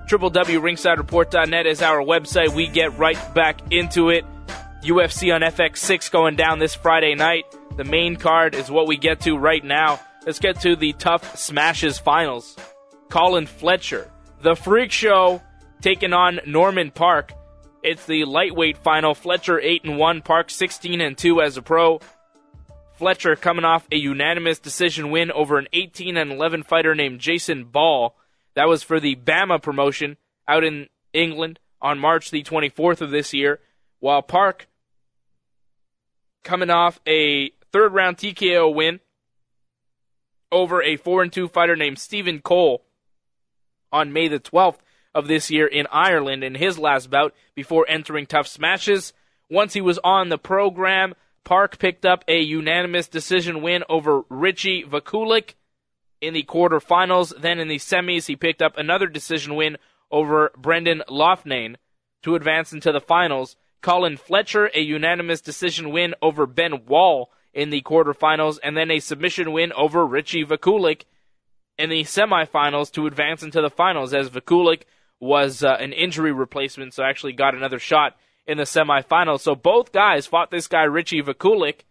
www.ringsidereport.net is our website. We get right back into it. UFC on FX6 going down this Friday night. The main card is what we get to right now. Let's get to the TUF Smashes finals. Colin Fletcher, the Freak Show, taking on Norman Parke. It's the lightweight final. Fletcher 8-1, Parke 16-2 as a pro. Fletcher coming off a unanimous decision win over an 18-11 fighter named Jason Ball. That was for the Bama promotion out in England on March the 24th of this year, while Parke coming off a third-round TKO win over a 4-2 fighter named Stephen Cole on May the 12th of this year in Ireland in his last bout before entering TUF Smashes. Once he was on the program, Parke picked up a unanimous decision win over Richie Vakulik in the quarterfinals. Then in the semis, he picked up another decision win over Brendan Loughnane to advance into the finals. Colin Fletcher, a unanimous decision win over Ben Wall in the quarterfinals, and then a submission win over Richie Vakulik in the semifinals to advance into the finals, as Vakulik was an injury replacement, so actually got another shot in the semifinals. So both guys fought this guy, Richie Vakulik.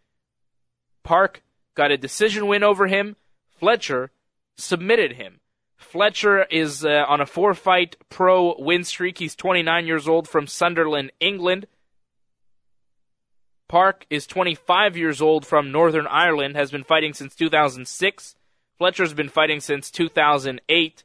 Parke got a decision win over him. Fletcher submitted him. Fletcher is on a 4-fight pro win streak. He's 29 years old from Sunderland, England. Parke is 25 years old from Northern Ireland, has been fighting since 2006. Fletcher's been fighting since 2008.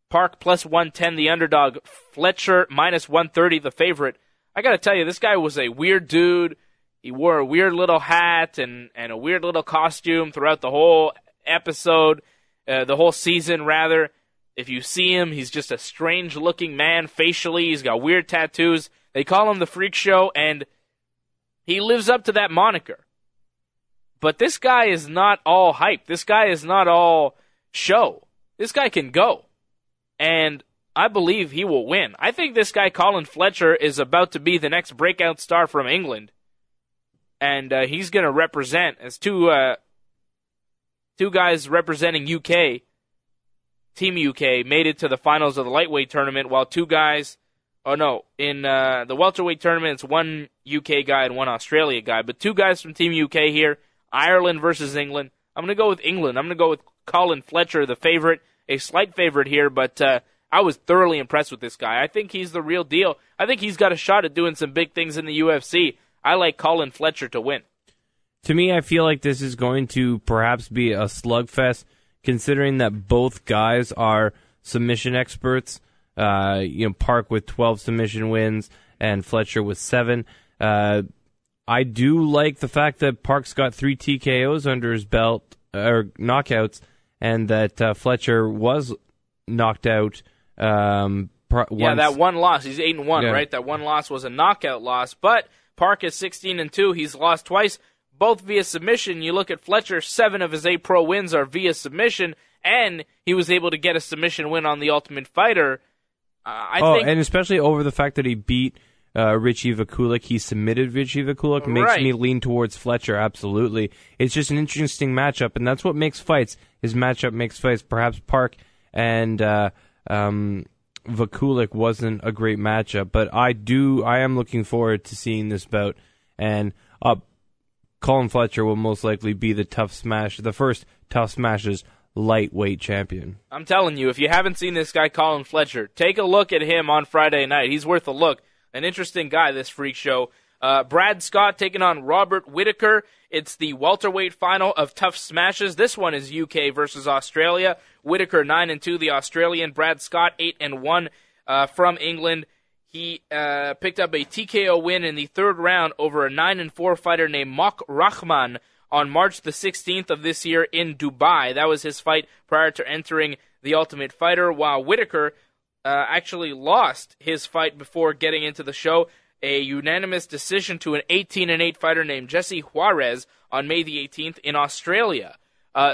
Parke plus 110, the underdog. Fletcher minus 130, the favorite. I gotta tell you, this guy was a weird dude. He wore a weird little hat and a weird little costume throughout the whole episode, the whole season, rather. If you see him, he's just a strange-looking man facially. He's got weird tattoos. They call him the Freak Show, and he lives up to that moniker. But this guy is not all hype. This guy is not all show. This guy can go. And I believe he will win. I think this guy, Colin Fletcher, is about to be the next breakout star from England. And he's going to represent, as two guys representing UK, Team UK, made it to the finals of the lightweight tournament, while two guys, in the welterweight tournament, it's one UK guy and one Australia guy. But two guys from Team UK here, Ireland versus England. I'm going to go with England. I'm going to go with Colin Fletcher, the favorite, a slight favorite here, but I was thoroughly impressed with this guy. I think he's the real deal. I think he's got a shot at doing some big things in the UFC. I like Colin Fletcher to win. To me, I feel like this is going to perhaps be a slugfest, considering that both guys are submission experts. Parke with 12 submission wins and Fletcher with 7. I do like the fact that Parke's got 3 TKOs under his belt, or knockouts, and that Fletcher was knocked out. That one loss. He's 8-1, right? That one loss was a knockout loss. But Parke is 16-2. He's lost twice, both via submission. You look at Fletcher, 7 of his 8 pro wins are via submission, and he was able to get a submission win on The Ultimate Fighter. And especially over the fact that he beat Richie Vakulik. He submitted Richie Vakulik. Makes me lean towards Fletcher, absolutely. It's just an interesting matchup, and that's what makes fights. His matchup makes fights. Perhaps Parke and Vakulik wasn't a great matchup, but I am looking forward to seeing this bout, and Colin Fletcher will most likely be the first TUF Smashes lightweight champion. I'm telling you, if you haven't seen this guy, Colin Fletcher, take a look at him on Friday night. He's worth a look. An interesting guy, this Freak Show. Brad Scott taking on Robert Whittaker. It's the welterweight final of TUF Smashes. This one is UK versus Australia. Whittaker 9-2, the Australian. Brad Scott 8-1 from England. He picked up a TKO win in the third round over a 9-4 fighter named McKough Rahman on March the 16th of this year in Dubai. That was his fight prior to entering The Ultimate Fighter, while Whittaker actually lost his fight before getting into the show. A unanimous decision to an 18-8 fighter named Jesse Juarez on May the 18th in Australia.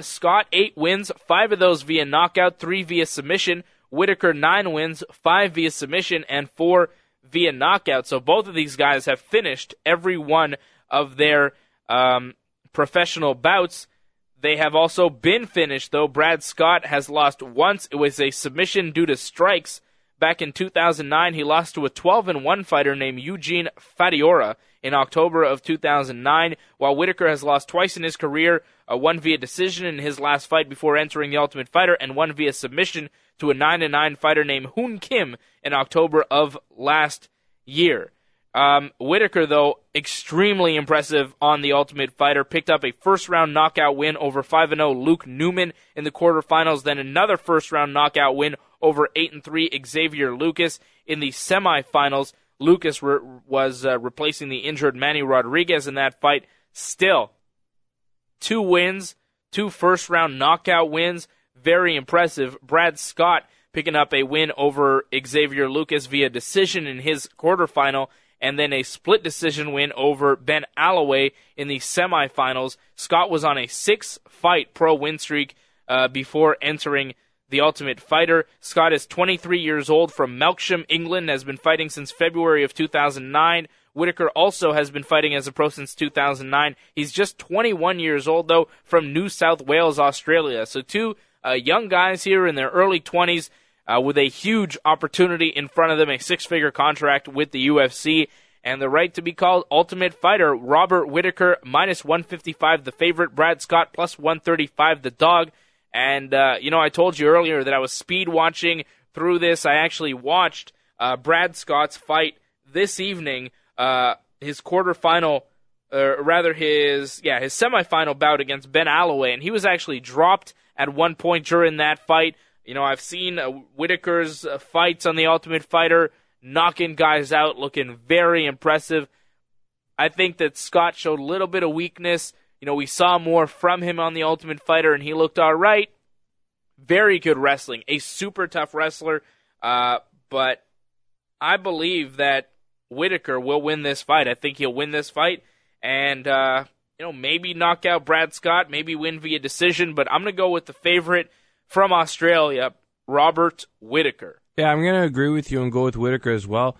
Scott, 8 wins, 5 of those via knockout, 3 via submission. Whittaker, 9 wins, 5 via submission, and 4 via knockout. So both of these guys have finished every one of their professional bouts. They have also been finished, though. Brad Scott has lost once. It was a submission due to strikes. Back in 2009, he lost to a 12-1 fighter named Eugene Fadiora in October of 2009, while Whittaker has lost twice in his career, one via decision in his last fight before entering The Ultimate Fighter, and one via submission to a 9-9 fighter named Hoon Kim in October of last year. Whittaker, though, extremely impressive on The Ultimate Fighter, picked up a first-round knockout win over 5-0 Luke Newman in the quarterfinals, then another first-round knockout win over 8-3 Xavier Lucas in the semifinals. Lucas was replacing the injured Manny Rodriguez in that fight. Still, 2 wins, 2 first-round knockout wins, very impressive. Brad Scott picking up a win over Xavier Lucas via decision in his quarterfinal, and then a split decision win over Ben Alloway in the semifinals. Scott was on a 6-fight pro win streak before entering The Ultimate Fighter. Scott is 23 years old, from Melksham, England, has been fighting since February of 2009. Whittaker also has been fighting as a pro since 2009. He's just 21 years old, though, from New South Wales, Australia. So 2 young guys here in their early 20s, with a huge opportunity in front of them, a 6-figure contract with the UFC, and the right to be called Ultimate Fighter. Robert Whittaker, minus 155, the favorite. Brad Scott, plus 135, the dog. And, I told you earlier that I was speed watching through this. I actually watched Brad Scott's fight this evening, his quarterfinal, his semifinal bout against Ben Alloway, and he was actually dropped at one point during that fight. I've seen Whittaker's fights on The Ultimate Fighter, knocking guys out, looking very impressive. I think that Scott showed a little bit of weakness. We saw more from him on The Ultimate Fighter, and he looked all right. Very good wrestling, a super tough wrestler. But I believe that Whittaker will win this fight. I think he'll win this fight, and maybe knock out Brad Scott, maybe win via decision. But I'm going to go with the favorite from Australia, Robert Whittaker. Yeah, I'm going to agree with you and go with Whittaker as well.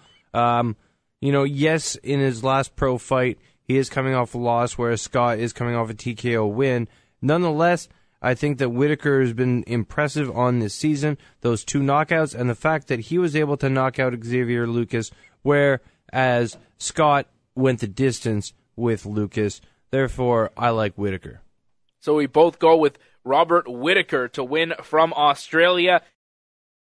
Yes, in his last pro fight, he is coming off a loss, whereas Scott is coming off a TKO win. Nonetheless, I think that Whittaker has been impressive on this season, those 2 knockouts, and the fact that he was able to knock out Xavier Lucas, whereas Scott went the distance with Lucas. Therefore, I like Whittaker. So we both go with Robert Whittaker to win from Australia.